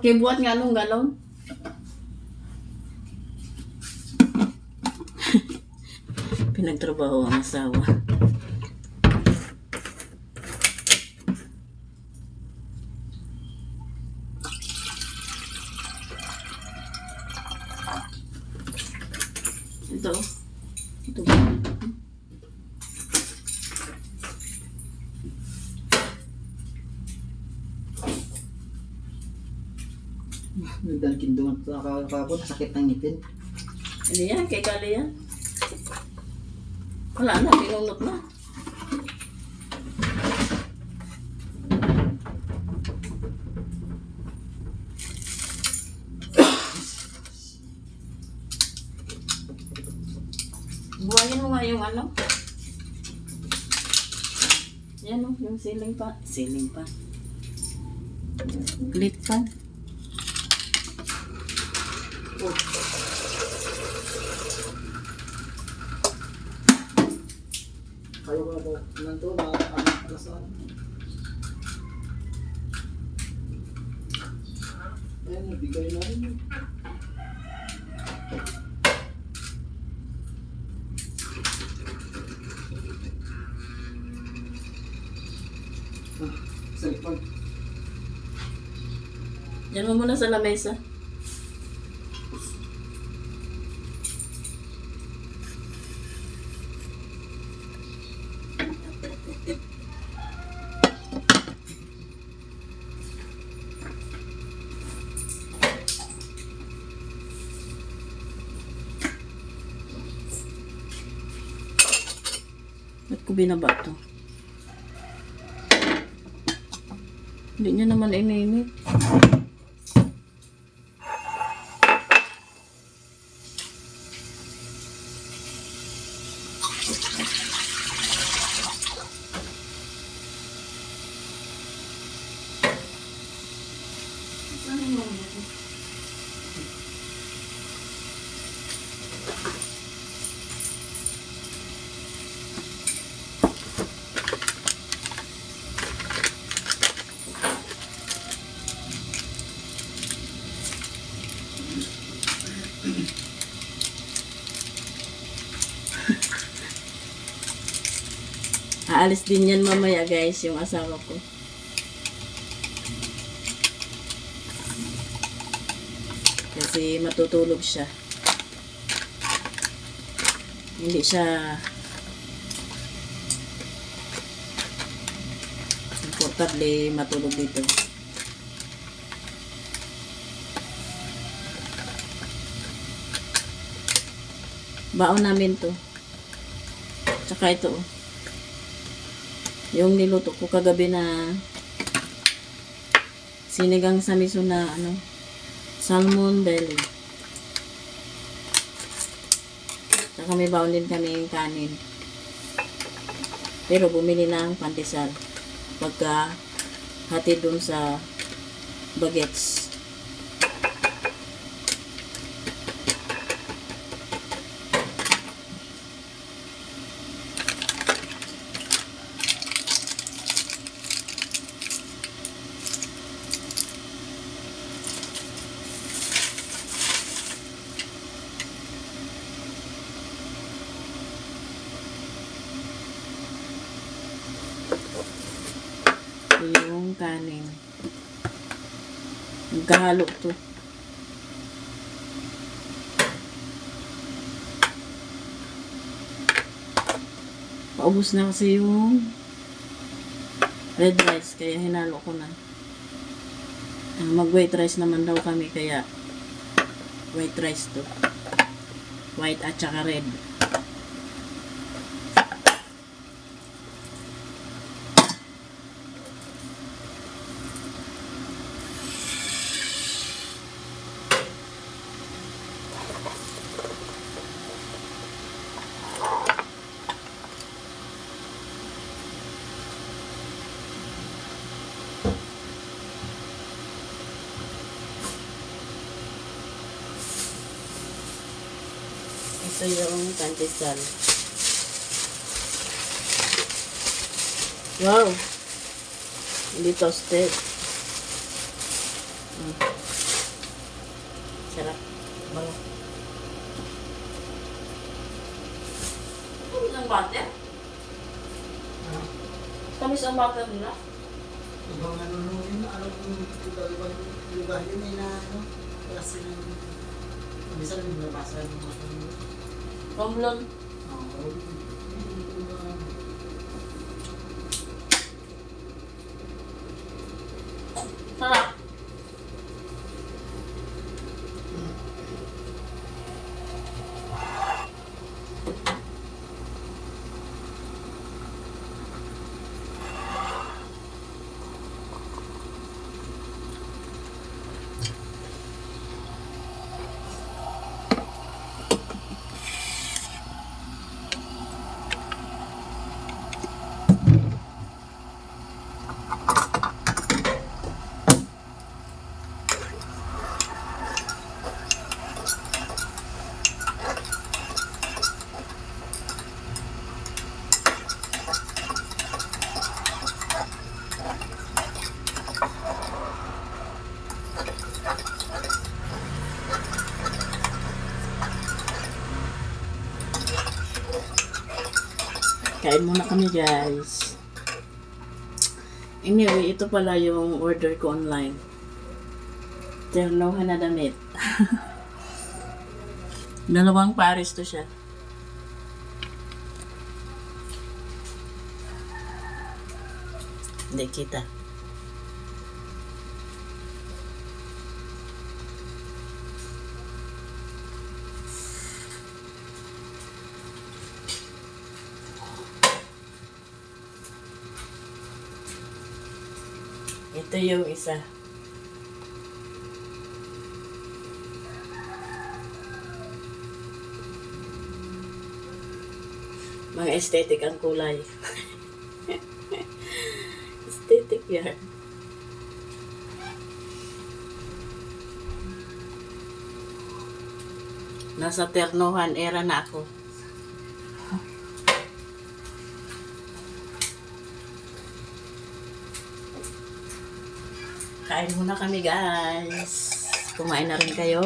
Pakibuhat nga anong galon. Pinagtrabaho ang asawa. Ito. Ito ba? Nagdalkin doon sa kakapon, sakit ng ngipin. Ano yan? Kay Kali yan? Wala na, pinunot na. Buhayin mo nga yung ano. Yan o, yung ceiling pa. Ceiling pa. Plate pan. Oh. Kayo ko po nanto ba alasan. Ayan, nabigay na rin yun. Cellphone. Yan mo muna sa lamesa. Ba't ko binaba to? Hindi niya naman inimit. Aalis din yan mamaya guys, yung asawa ko. Kasi matutulog siya. Hindi siya komportable matulog dito. Baon namin to. Tsaka ito. Yung niluto ko kagabi na sinigang sa miso na ano, salmon belly. Tsaka may baon din kami yung kanin. Pero bumili ng pandesal. Pagka hatid dun sa bagets. Yung kanin. Magkahalo to. Paubos na kasi yung red rice, kaya hinalo ko na. Mag white rice naman daw kami, kaya white rice to. White at saka red. Ito yung pandesal. Wow! Hindi toasted. butter? Tamis ang butter nila? Ibang ano yun, ano kung ibang lugar yun ay na ano, klase ng minsan nabasa ng mga Romblon. oo. Sarap. Kain muna kami, guys. Anyway, ito pala yung order ko online. Ternohan na damit. Dalawang pares to siya. Hindi kita. Ito yung isa. Mga aesthetic ang kulay. Aesthetic yan. Nasa ternohan era na ako. Kain muna kami, guys. Kumain na rin kayo.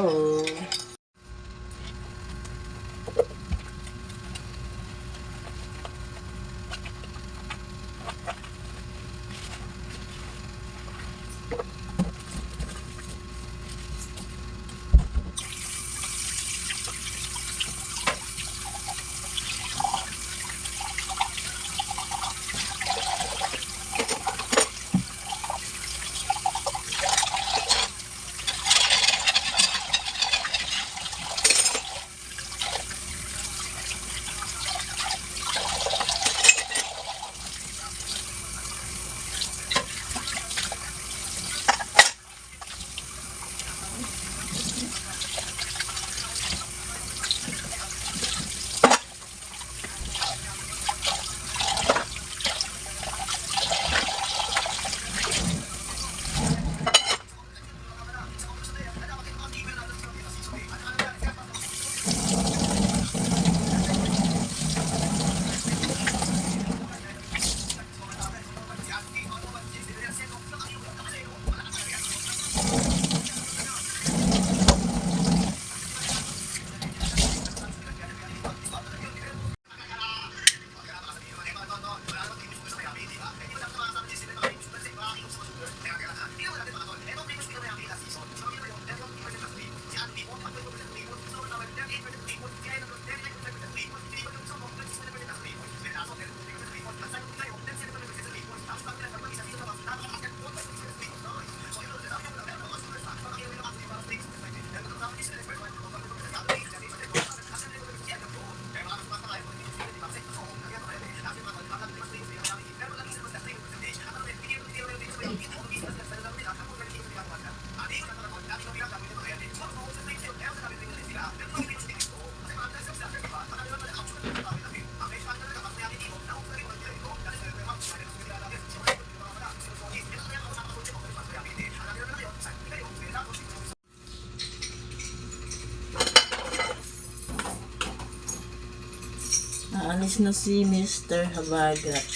Aalis na si Mr. Habagat.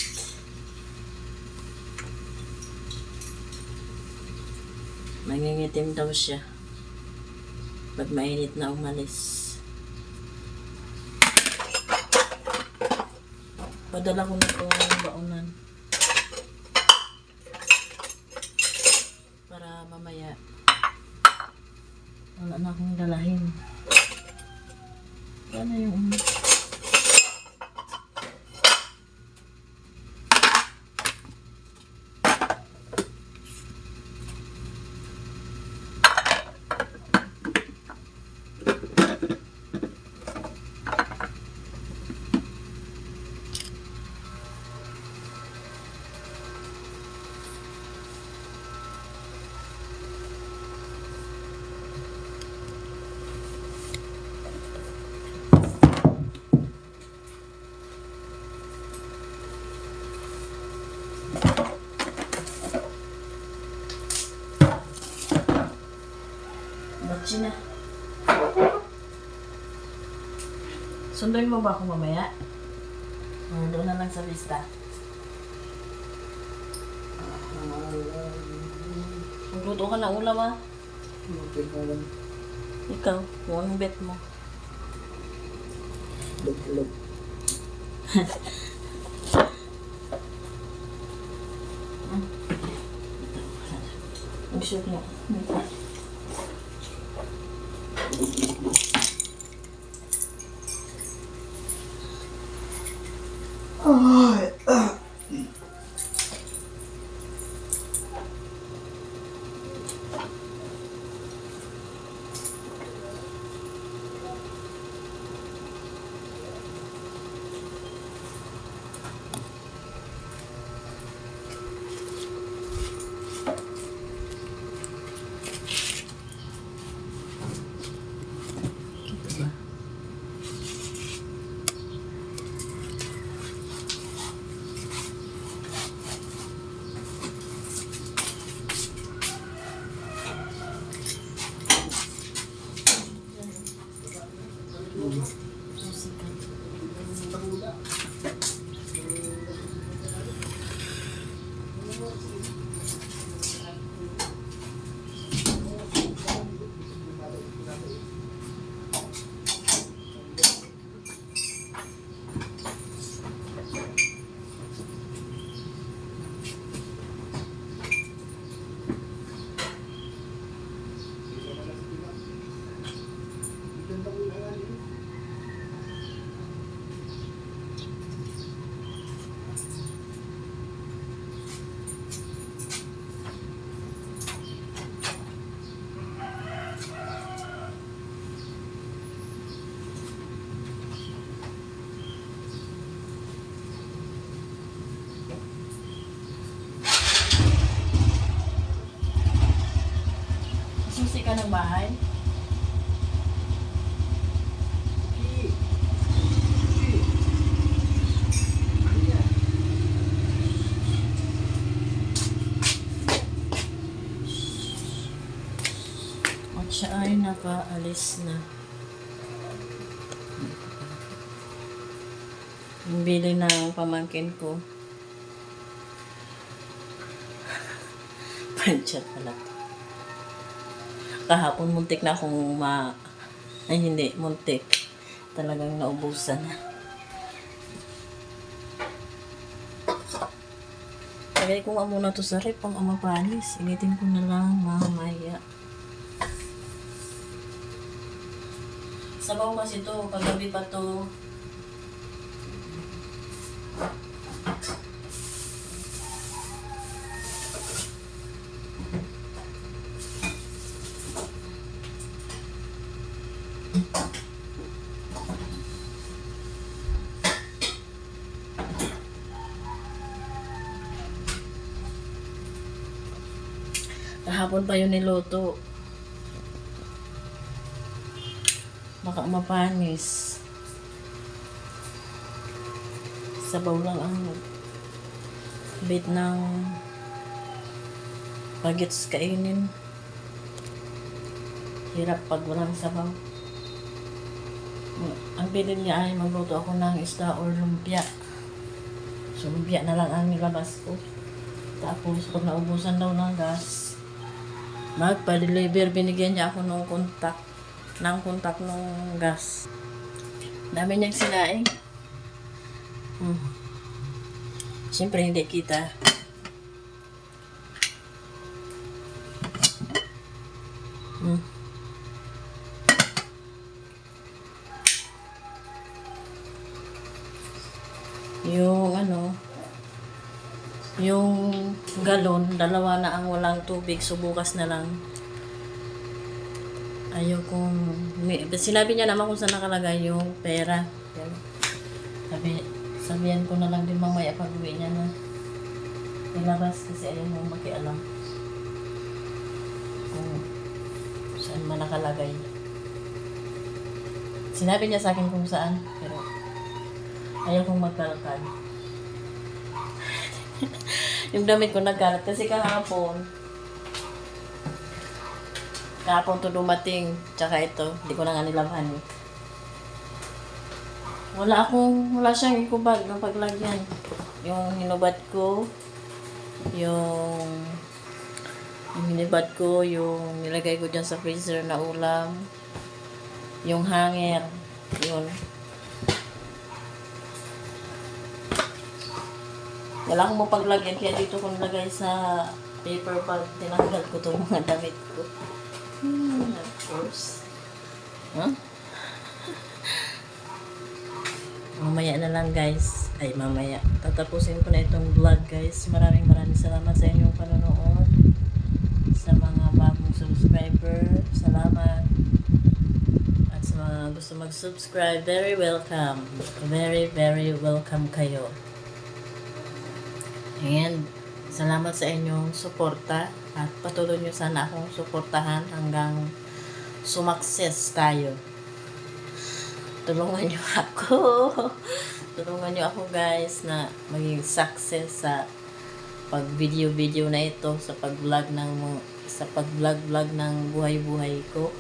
Nangingitim daw siya pag mainit na umalis. Padala ko na itong baonan. Para mamaya wala na akong dalahin. Ano yung batsi na. Sunduin mo ba ako mamaya? O doon na lang sa lista. Magluto ka na ulam ah. Okay na lang. Ikaw, kung anong bet mo. Log-log. Ang shoot mo. Susi ka ng bahay? At siya ay nakaalis na. Yung bili ng pamangkin ko. Panchat pala. Kahapon muntik na akong ay hindi, muntik. Talagang naubusan na. Lagay ko nga muna to sa rep pang amapanis. Initin ko na lang mamaya. Sabaw kasi to, kagabi pa to. Kahapon pa yun niluto. Baka mapanis. Sabaw lang ang bit ng bagets kainin. Hirap pag walang sabaw. Ang bilin niya ay magluto ako ng isda or lumpia. So lumpia na lang ang nilabas ko. Tapos pag naubusan daw ng gas, magpa-deliver, binigyan niya ako ng kontak ng gas. Dami niyang sinaing. Siyempre, hindi kita. Hmm. Yung ano, yung galon, dalawa na ang walang tubig, so bukas na lang. Ayaw kong, sinabi niya naman kung saan nakalagay yung pera. Sabihan ko na lang din mamaya pag uwi niya na ilabas kasi ayaw mong makialam kung saan man nakalagay. Sinabi niya sa akin kung saan, pero ayaw kong magkalakad. Yung damit ko nagkalat kasi kahapon to dumating, tsaka ito, hindi ko na nga nilabhan eh. Wala siyang ikubag ng paglagyan. Yung hinubad ko, yung hinubad ko, yung nilagay ko dyan sa freezer na ulam, yung hanger, yun. Wala akong mapaglagyan, kaya dito ko nilagay sa paper bag. Tinanggal ko itong mga damit ko. Of course. Huh? Mamaya na lang guys. Ay, mamaya. Tatapusin ko na itong vlog guys. Maraming salamat sa inyong panonood. Sa mga bagong subscriber, salamat. At sa mga gusto mag-subscribe, very welcome. Very welcome kayo. And salamat sa inyong suporta at patuloy nyo sana akong suportahan hanggang sumakses tayo. Tulungan nyo ako. Tulungan nyo ako guys na maging success sa pag-video na ito, sa pag-vlog ng buhay-buhay ko.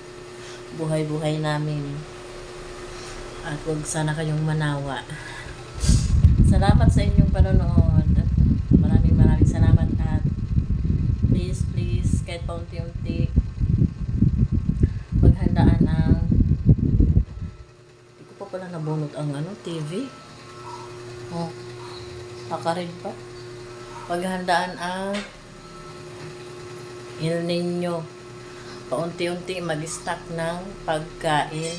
Buhay-buhay namin. At huwag sana kayong manawa. Salamat sa inyong panonood. Maraming salamat at please kahit paunti-unti maghandaan ang hindi ko pa pala nabunot ang TV. Oh, nakaread pa. Maghandaan ang El Nino. Paunti-unti mag-stock ng pagkain.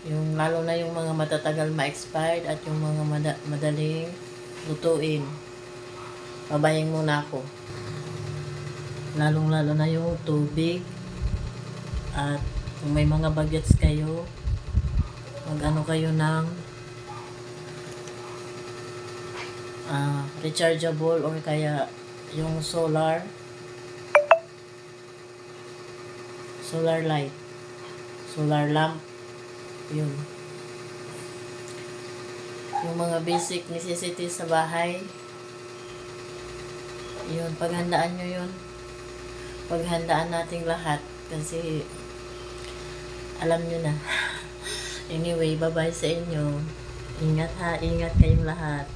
Yung lalo na yung mga matatagal ma-expired at yung mga madaling lutuin. Babayang muna ako. Lalong-lalo na yung tubig. At kung may mga bagets kayo, mag-ano kayo ng rechargeable or kaya yung solar light, solar lamp. Yun. Yung mga basic necessities sa bahay. Yun, paghandaan nyo yun. Paghandaan nating lahat. Kasi, alam nyo na. Anyway, bye-bye sa inyo. Ingat ha, ingat kayong lahat.